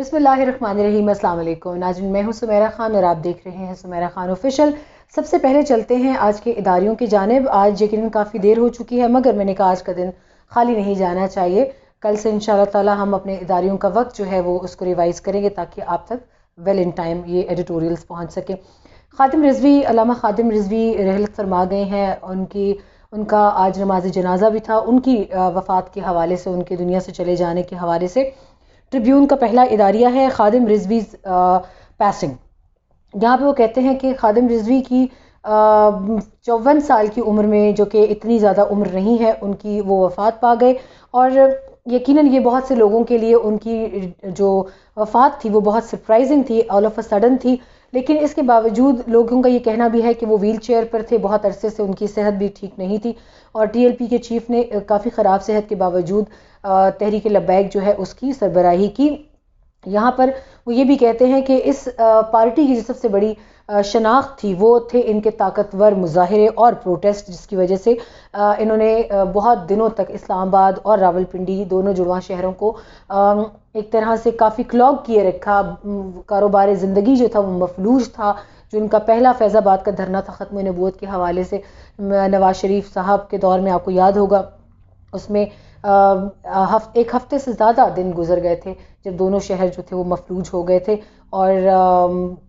بسم اللہ الرحمن الرحیم۔ السلام علیکم ناظرین، میں ہوں سمیرہ خان اور آپ دیکھ رہے ہیں سمیرہ خان آفیشیل۔ سب سے پہلے چلتے ہیں آج کے اداریوں کی جانب۔ آج یقیناً کافی دیر ہو چکی ہے، مگر میں نے کہا آج کا دن خالی نہیں جانا چاہیے۔ کل سے انشاءاللہ تعالی ہم اپنے اداریوں کا وقت جو ہے وہ اس کو ریوائز کریں گے تاکہ آپ تک ویل ان ٹائم یہ ایڈیٹوریلز پہنچ سکیں۔ خادم رضوی، علامہ خادم رضوی رحلت فرما گئے ہیں۔ ان کا آج نماز جنازہ بھی تھا۔ ان کی وفات کے حوالے سے، ان کے دنیا سے چلے جانے کے حوالے سے ٹریبیون کا پہلا اداریہ ہے خادم رضویز پیسنگ، جہاں پہ وہ کہتے ہیں کہ خادم رضوی کی 54 سال کی عمر میں، جو کہ اتنی زیادہ عمر نہیں ہے، ان کی وہ وفات پا گئے۔ اور یقیناً یہ بہت سے لوگوں کے لیے ان کی جو وفات تھی وہ بہت سرپرائزنگ تھی، آل آف اے سڈن تھی، لیکن اس کے باوجود لوگوں کا یہ کہنا بھی ہے کہ وہ ویل چیئر پر تھے، بہت عرصے سے ان کی صحت بھی ٹھیک نہیں تھی، اور ٹی ایل پی کے چیف نے کافی خراب صحت کے باوجود تحریک لبیک جو ہے اس کی سربراہی کی۔ یہاں پر وہ یہ بھی کہتے ہیں کہ اس پارٹی کی جو سب سے بڑی شناخت تھی وہ تھے ان کے طاقتور مظاہرے اور پروٹیسٹ، جس کی وجہ سے انہوں نے بہت دنوں تک اسلام آباد اور راولپنڈی دونوں جڑواں شہروں کو ایک طرح سے کافی کلاگ کیے رکھا۔ کاروبار زندگی جو تھا وہ مفلوج تھا۔ جو ان کا پہلا فیض آباد کا دھرنا تھا ختم نبوت کے حوالے سے، نواز شریف صاحب کے دور میں، آپ کو یاد ہوگا، اس میں ایک ہفتے سے زیادہ دن گزر گئے تھے جب دونوں شہر جو تھے وہ مفلوج ہو گئے تھے، اور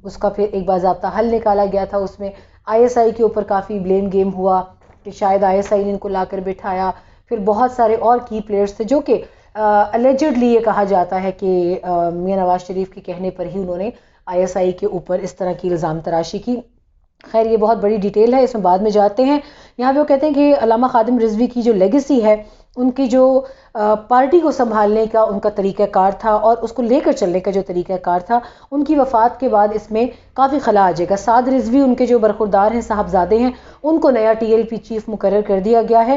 اس کا پھر ایک باضابطہ حل نکالا گیا تھا۔ اس میں آئی ایس آئی کے اوپر کافی بلیم گیم ہوا کہ شاید آئی ایس آئی نے ان کو لا کر بٹھایا۔ پھر بہت سارے اور کی پلیئرز تھے جو کہ الیجڈلی یہ کہا جاتا ہے کہ میاں نواز شریف کے کہنے پر ہی انہوں نے آئی ایس آئی کے اوپر اس طرح کی الزام تراشی کی۔ خیر یہ بہت بڑی ڈیٹیل ہے، اس میں بعد میں جاتے ہیں۔ یہاں پہ وہ کہتے ہیں کہ علامہ خادم رضوی کی جو لیگیسی ہے، ان کی جو پارٹی کو سنبھالنے کا ان کا طریقہ کار تھا اور اس کو لے کر چلنے کا جو طریقہ کار تھا، ان کی وفات کے بعد اس میں کافی خلا آ جائے گا۔ سعد رضوی ان کے جو برخوردار ہیں، صاحبزادے ہیں، ان کو نیا ٹی ایل پی چیف مقرر کر دیا گیا ہے،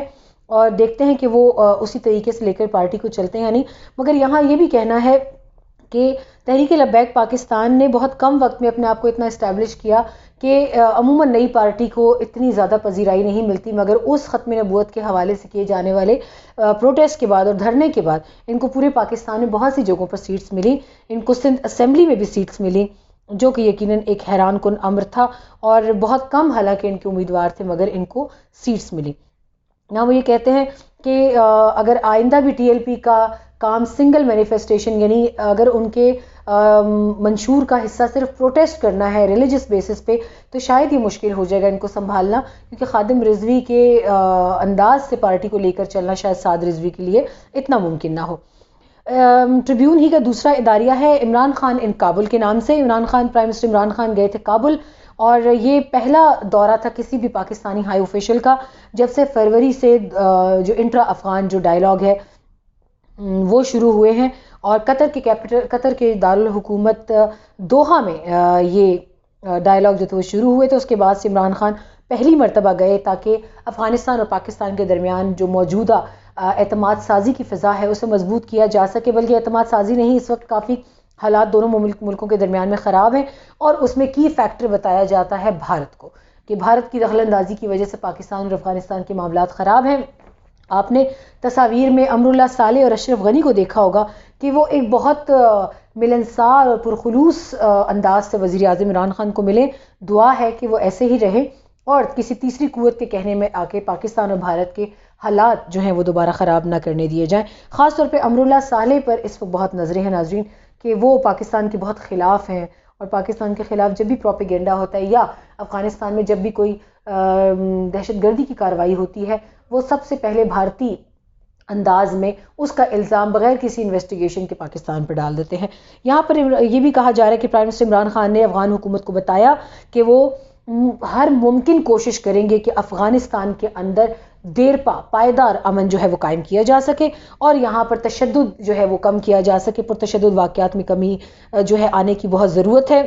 اور دیکھتے ہیں کہ وہ اسی طریقے سے لے کر پارٹی کو چلتے ہیں یا نہیں۔ مگر یہاں یہ بھی کہنا ہے کہ تحریک لبیک پاکستان نے بہت کم وقت میں اپنے آپ کو اتنا اسٹیبلش کیا کہ عموماً نئی پارٹی کو اتنی زیادہ پذیرائی نہیں ملتی، مگر اس ختم نبوت کے حوالے سے کیے جانے والے پروٹیسٹ کے بعد اور دھرنے کے بعد ان کو پورے پاکستان میں بہت سی جگہوں پر سیٹس ملی۔ ان کو سندھ اسمبلی میں بھی سیٹس ملی، جو کہ یقیناً ایک حیران کن امر تھا، اور بہت کم حالانکہ ان کے امیدوار تھے مگر ان کو سیٹس ملی۔ نہ وہ یہ کہتے ہیں کہ اگر آئندہ بھی ٹی ایل پی کا کام سنگل مینیفیسٹیشن، یعنی اگر ان کے منشور کا حصہ صرف پروٹیسٹ کرنا ہے ریلیجس بیسس پہ، تو شاید یہ مشکل ہو جائے گا ان کو سنبھالنا، کیونکہ خادم رضوی کے انداز سے پارٹی کو لے کر چلنا شاید سعد رضوی کے لیے اتنا ممکن نہ ہو۔ ٹریبیون ہی کا دوسرا اداریہ ہے عمران خان ان کابل کے نام سے۔ عمران خان، پرائم منسٹر عمران خان گئے تھے کابل، اور یہ پہلا دورہ تھا کسی بھی پاکستانی ہائی آفیشل کا جب سے فروری سے جو انٹرا افغان جو ڈائلاگ ہے وہ شروع ہوئے ہیں، اور قطر کے دارالحکومت دوحہ میں یہ ڈائلاگ جو تھے وہ شروع ہوئے تھے۔ اس کے بعد سے عمران خان پہلی مرتبہ گئے تاکہ افغانستان اور پاکستان کے درمیان جو موجودہ اعتماد سازی کی فضا ہے اسے مضبوط کیا جا سکے، بلکہ اعتماد سازی نہیں، اس وقت کافی حالات دونوں ملکوں کے درمیان میں خراب ہیں، اور اس میں کی فیکٹر بتایا جاتا ہے بھارت کو، کہ بھارت کی دخل اندازی کی وجہ سے پاکستان اور افغانستان کے معاملات خراب ہیں۔ آپ نے تصاویر میں امراللہ صالح اور اشرف غنی کو دیکھا ہوگا کہ وہ ایک بہت ملنسار اور پرخلوص انداز سے وزیر اعظم عمران خان کو ملے۔ دعا ہے کہ وہ ایسے ہی رہے اور کسی تیسری قوت کے کہنے میں آ کے پاکستان اور بھارت کے حالات جو ہیں وہ دوبارہ خراب نہ کرنے دیے جائیں۔ خاص طور پہ امراللہ صالح پر اس وقت بہت نظریں ہیں ناظرین، کہ وہ پاکستان کے بہت خلاف ہیں، اور پاکستان کے خلاف جب بھی پروپیگنڈا ہوتا ہے یا افغانستان میں جب بھی کوئی دہشت گردی کی کارروائی ہوتی ہے، وہ سب سے پہلے بھارتی انداز میں اس کا الزام بغیر کسی انویسٹیگیشن کے پاکستان پر ڈال دیتے ہیں۔ یہاں پر یہ بھی کہا جا رہا ہے کہ پرائم منسٹر عمران خان نے افغان حکومت کو بتایا کہ وہ ہر ممکن کوشش کریں گے کہ افغانستان کے اندر دیرپا پائیدار امن جو ہے وہ قائم کیا جا سکے، اور یہاں پر تشدد جو ہے وہ کم کیا جا سکے، پرتشدد واقعات میں کمی جو ہے آنے کی بہت ضرورت ہے۔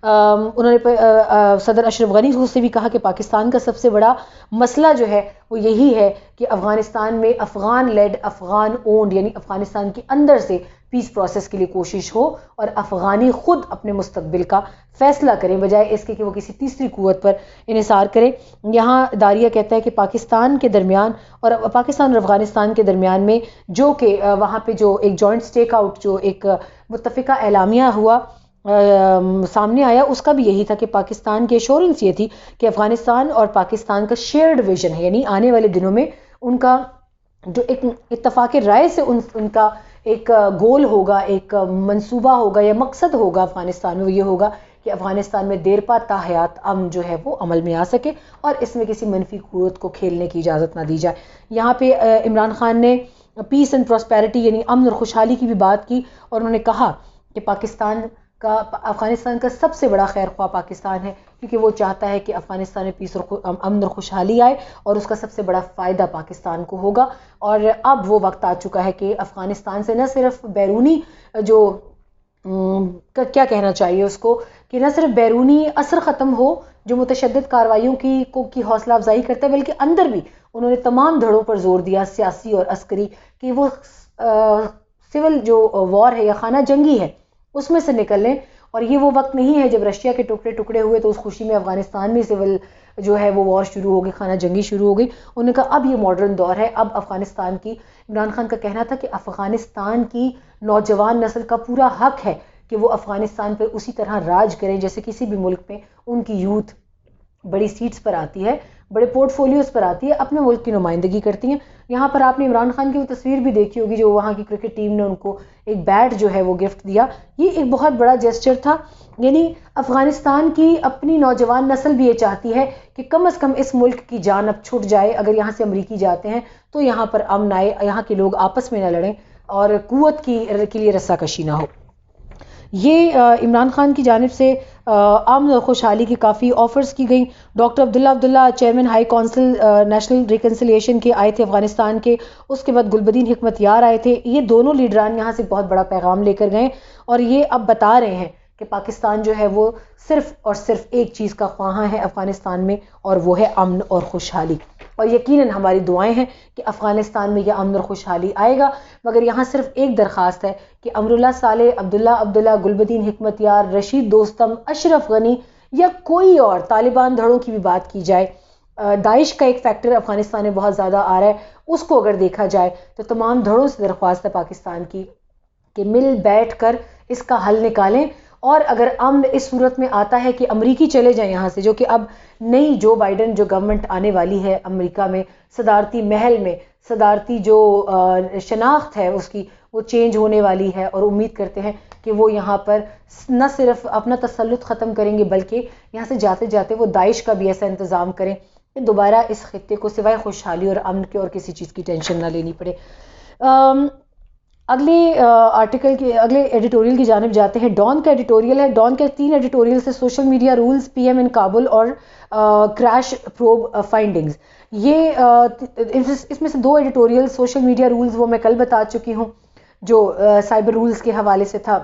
انہوں نے صدر اشرف غنی سے بھی کہا کہ پاکستان کا سب سے بڑا مسئلہ جو ہے وہ یہی ہے کہ افغانستان میں افغان لیڈ افغان اونڈ یعنی افغانستان کے اندر سے پیس پروسیس کے لیے کوشش ہو اور افغانی خود اپنے مستقبل کا فیصلہ کریں بجائے اس کے کہ وہ کسی تیسری قوت پر انحصار کریں. یہاں داریہ کہتا ہے کہ پاکستان کے درمیان اور پاکستان اور افغانستان کے درمیان میں جو کہ وہاں پہ جو ایک جوائنٹ سٹیک آؤٹ جو ایک متفقہ اعلامیہ ہوا سامنے آیا اس کا بھی یہی تھا کہ پاکستان کی ایشورنس یہ تھی کہ افغانستان اور پاکستان کا شیئرڈ ویژن ہے یعنی آنے والے دنوں میں ان کا جو ایک اتفاق رائے سے ان کا ایک گول ہوگا ایک منصوبہ ہوگا یا مقصد ہوگا افغانستان میں وہ یہ ہوگا کہ افغانستان میں دیر پا تا حیات امن جو ہے وہ عمل میں آ سکے اور اس میں کسی منفی قوت کو کھیلنے کی اجازت نہ دی جائے. یہاں پہ عمران خان نے پیس اینڈ پراسپیرٹی یعنی امن اور خوشحالی کی بھی بات کی اور انہوں نے کہا کہ افغانستان کا سب سے بڑا خیر خواہ پاکستان ہے کیونکہ وہ چاہتا ہے کہ افغانستان میں پیس اور امن اور خوشحالی آئے اور اس کا سب سے بڑا فائدہ پاکستان کو ہوگا. اور اب وہ وقت آ چکا ہے کہ افغانستان سے نہ صرف بیرونی جو کیا کہنا چاہیے اس کو کہ نہ صرف بیرونی اثر ختم ہو جو متشدد کارروائیوں کی حوصلہ افزائی کرتا ہے بلکہ اندر بھی انہوں نے تمام دھڑوں پر زور دیا سیاسی اور عسکری کہ وہ سول جو وار ہے یا خانہ جنگی ہے اس میں سے نکل لیں. اور یہ وہ وقت نہیں ہے جب رشیا کے ٹکڑے ہوئے تو اس خوشی میں افغانستان میں سول جو ہے وہ وار شروع ہو گئی خانہ جنگی شروع ہو گئی. انہوں نے کہا اب یہ ماڈرن دور ہے. اب افغانستان کی عمران خان کا کہنا تھا کہ افغانستان کی نوجوان نسل کا پورا حق ہے کہ وہ افغانستان پر اسی طرح راج کریں جیسے کسی بھی ملک میں ان کی یوتھ بڑی سیٹس پر آتی ہے بڑے پورٹ فولیوز پر آتی ہے اپنے ملک کی نمائندگی کرتی ہیں. یہاں پر آپ نے عمران خان کی وہ تصویر بھی دیکھی ہوگی جو وہاں کی کرکٹ ٹیم نے ان کو ایک بیٹ جو ہے وہ گفٹ دیا. یہ ایک بہت بڑا جیسچر تھا. یعنی افغانستان کی اپنی نوجوان نسل بھی یہ چاہتی ہے کہ کم از کم اس ملک کی جان اب چھٹ جائے. اگر یہاں سے امریکی جاتے ہیں تو یہاں پر امن آئے یہاں کے لوگ آپس میں نہ لڑیں اور قوت کے لیے رسا کشی نہ ہو. یہ عمران خان کی جانب سے امن اور خوشحالی کی کافی آفرز کی گئیں. Doctor Abdullah chairman high council national reconciliation کے آئے تھے افغانستان کے. اس کے بعد گلبدین حکمت یار آئے تھے. یہ دونوں لیڈران یہاں سے بہت بڑا پیغام لے کر گئے اور یہ اب بتا رہے ہیں کہ پاکستان جو ہے وہ صرف اور صرف ایک چیز کا خواہاں ہے افغانستان میں اور وہ ہے امن اور خوشحالی. اور یقیناً ہماری دعائیں ہیں کہ افغانستان میں یہ امن اور خوشحالی آئے گا. مگر یہاں صرف ایک درخواست ہے کہ امراللہ صالح عبداللہ گلبدین حکمت یار رشید دوستم اشرف غنی یا کوئی اور طالبان دھڑوں کی بھی بات کی جائے. داعش کا ایک فیکٹر افغانستان میں بہت زیادہ آ رہا ہے اس کو اگر دیکھا جائے تو تمام دھڑوں سے درخواست ہے پاکستان کی کہ مل بیٹھ کر اس کا حل نکالیں. اور اگر امن اس صورت میں آتا ہے کہ امریکی چلے جائیں یہاں سے جو کہ اب نئی جو بائیڈن جو گورنمنٹ آنے والی ہے امریکہ میں صدارتی محل میں صدارتی جو شناخت ہے اس کی وہ چینج ہونے والی ہے اور امید کرتے ہیں کہ وہ یہاں پر نہ صرف اپنا تسلط ختم کریں گے بلکہ یہاں سے جاتے جاتے وہ داعش کا بھی ایسا انتظام کریں کہ دوبارہ اس خطے کو سوائے خوشحالی اور امن کے اور کسی چیز کی ٹینشن نہ لینی پڑے. اگلے آرٹیکل کے اگلے ایڈیٹوریل کی جانب جاتے ہیں. ڈان کا ایڈیٹوریل ہے. ڈان کے 3 ایڈیٹوریل سے social media rules P M in Kabul اور کریش پروب فائنڈنگز. یہ اس میں سے 2 ایڈیٹوریل سوشل میڈیا رولز وہ میں کل بتا چکی ہوں جو سائبر رولز کے حوالے سے تھا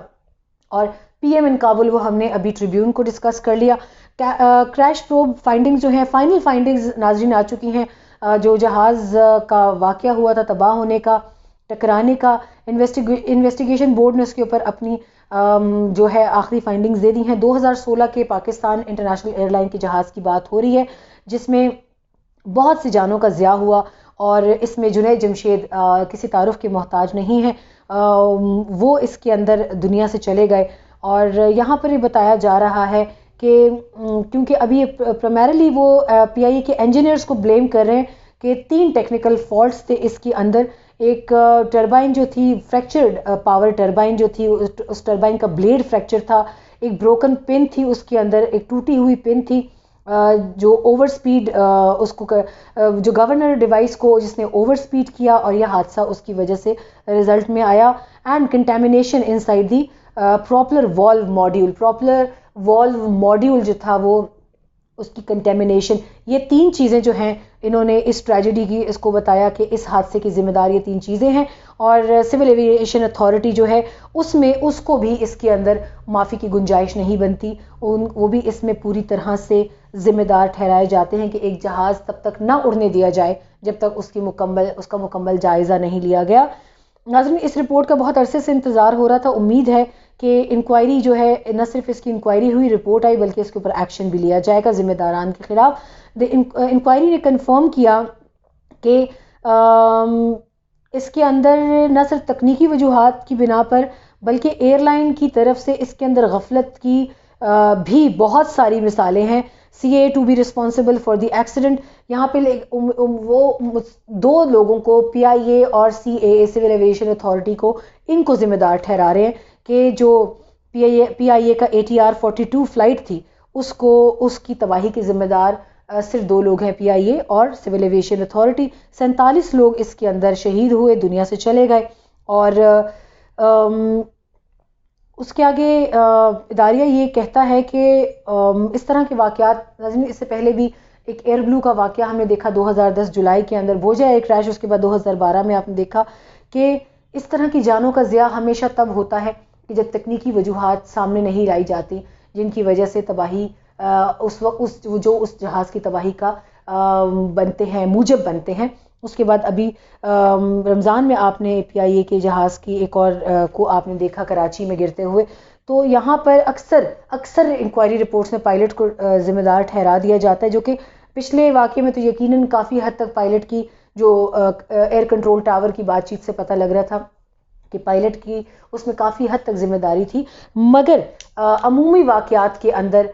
اور پی ایم ان کابل وہ ہم نے ابھی ٹریبیون کو ڈسکس کر لیا. کریش پروب فائنڈنگز جو ہیں فائنل فائنڈنگز ناظرین آ چکی ہیں. جو جہاز کا واقعہ ہوا تھا تباہ ہونے کا ٹکرانے کا انویسٹیگیشن بورڈ نے اس کے اوپر اپنی جو ہے آخری فائنڈنگز دے دی ہیں. 2016 کے پاکستان انٹرنیشنل ایئر لائن کے جہاز کی بات ہو رہی ہے جس میں بہت سی جانوں کا ضیاع ہوا اور اس میں جنید جمشید کسی تعارف کے محتاج نہیں ہیں. وہ اس کے اندر دنیا سے چلے گئے اور یہاں پر یہ بتایا جا رہا ہے کہ کیونکہ ابھی پرائمریلی وہ پی آئی اے کے انجینئرز کو بلیم کر رہے ہیں کہ 3 ٹیکنیکل فالٹس تھے اس کے اندر. ایک ٹربائن جو تھی فریکچرڈ پاور ٹربائن جو تھی اس ٹربائن کا بلیڈ فریکچر تھا. ایک بروکن پن تھی اس کے اندر ایک ٹوٹی ہوئی پن تھی جو اوور سپیڈ اس کو جو گورنر ڈیوائس کو جس نے اوور سپیڈ کیا اور یہ حادثہ اس کی وجہ سے رزلٹ میں آیا. And contamination inside the propeller valve module جو تھا وہ اس کی کنٹیمنیشن، یہ 3 چیزیں جو ہیں انہوں نے اس ٹریجڈی کی اس کو بتایا کہ اس حادثے کی ذمہ دار یہ 3 چیزیں ہیں، اور سول ایویشن اتھارٹی جو ہے اس میں اس کو بھی اس کے اندر معافی کی گنجائش نہیں بنتی، وہ بھی اس میں پوری طرح سے ذمہ دار ٹھہرائے جاتے ہیں کہ ایک جہاز تب تک نہ اڑنے دیا جائے جب تک اس کا مکمل جائزہ نہیں لیا گیا۔ ناظرین، اس رپورٹ کا بہت عرصے سے انتظار ہو رہا تھا، امید ہے کہ انکوائری جو ہے نہ صرف اس کی انکوائری ہوئی، رپورٹ آئی، بلکہ اس کے اوپر ایکشن بھی لیا جائے گا ذمہ داران کے خلاف۔ انکوائری نے کنفرم کیا کہ اس کے اندر نہ صرف تکنیکی وجوہات کی بنا پر بلکہ ایئر لائن کی طرف سے اس کے اندر غفلت کی بھی بہت ساری مثالیں ہیں۔ CAA to be responsible for the accident، یہاں پہ وہ 2 لوگوں کو PIA اور CAA سول ایویشن اتھارٹی کو ان کو ذمہ دار ٹھہرا رہے ہیں کہ جو PIA کا ATR 42 فلائٹ تھی اس کی تباہی کے ذمہ دار صرف 2 لوگ ہیں، PIA اور سول ایویشن اتھارٹی۔ 47 لوگ اس کے اندر شہید ہوئے، دنیا سے چلے گئے، اور اس کے آگے اداریہ یہ کہتا ہے کہ اس طرح کے واقعات، اس سے پہلے بھی ایک ایئر بلو کا واقعہ ہم نے دیکھا 2010 جولائی کے اندر، بوجھا ایئر کریش، اس کے بعد 2012 میں آپ نے دیکھا کہ اس طرح کی جانوں کا ضیاع ہمیشہ تب ہوتا ہے کہ جب تکنیکی وجوہات سامنے نہیں لائی جاتی، جن کی وجہ سے تباہی اس وقت جو اس جہاز کی تباہی کا بنتے ہیں، موجب بنتے ہیں۔ اس کے بعد ابھی رمضان میں آپ نے PIA کے جہاز کی ایک اور کو آپ نے دیکھا کراچی میں گرتے ہوئے۔ تو یہاں پر اکثر انکوائری رپورٹس میں پائلٹ کو ذمہ دار ٹھہرا دیا جاتا ہے، جو کہ پچھلے واقعے میں تو یقیناً کافی حد تک پائلٹ کی جو ایئر کنٹرول ٹاور کی بات چیت سے پتہ لگ رہا تھا کہ پائلٹ کی اس میں کافی حد تک ذمہ داری تھی، مگر عمومی واقعات کے اندر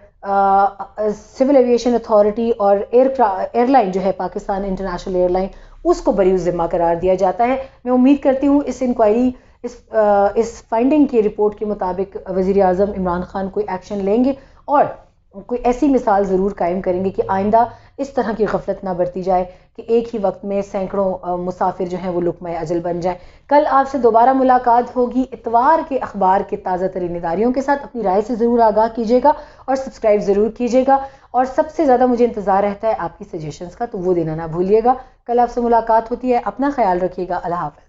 سول ایویشن اتھارٹی اور ایئر لائن جو ہے پاکستان انٹرنیشنل ایئر لائن، اس کو بری ذمہ قرار دیا جاتا ہے۔ میں امید کرتی ہوں اس انکوائری اس فائنڈنگ کی رپورٹ کے مطابق وزیر اعظم عمران خان کوئی ایکشن لیں گے اور کوئی ایسی مثال ضرور قائم کریں گے کہ آئندہ اس طرح کی غفلت نہ برتی جائے کہ ایک ہی وقت میں سینکڑوں مسافر جو ہیں وہ لقمہ اجل بن جائیں۔ کل آپ سے دوبارہ ملاقات ہوگی اتوار کے اخبار کے تازہ ترین اداریوں کے ساتھ۔ اپنی رائے سے ضرور آگاہ کیجیے گا اور سبسکرائب ضرور کیجیے گا، اور سب سے زیادہ مجھے انتظار رہتا ہے آپ کی سجیشنز کا، تو وہ دینا نہ بھولیے گا۔ کل آپ سے ملاقات ہوتی ہے، اپنا خیال رکھیے گا، اللہ حافظ۔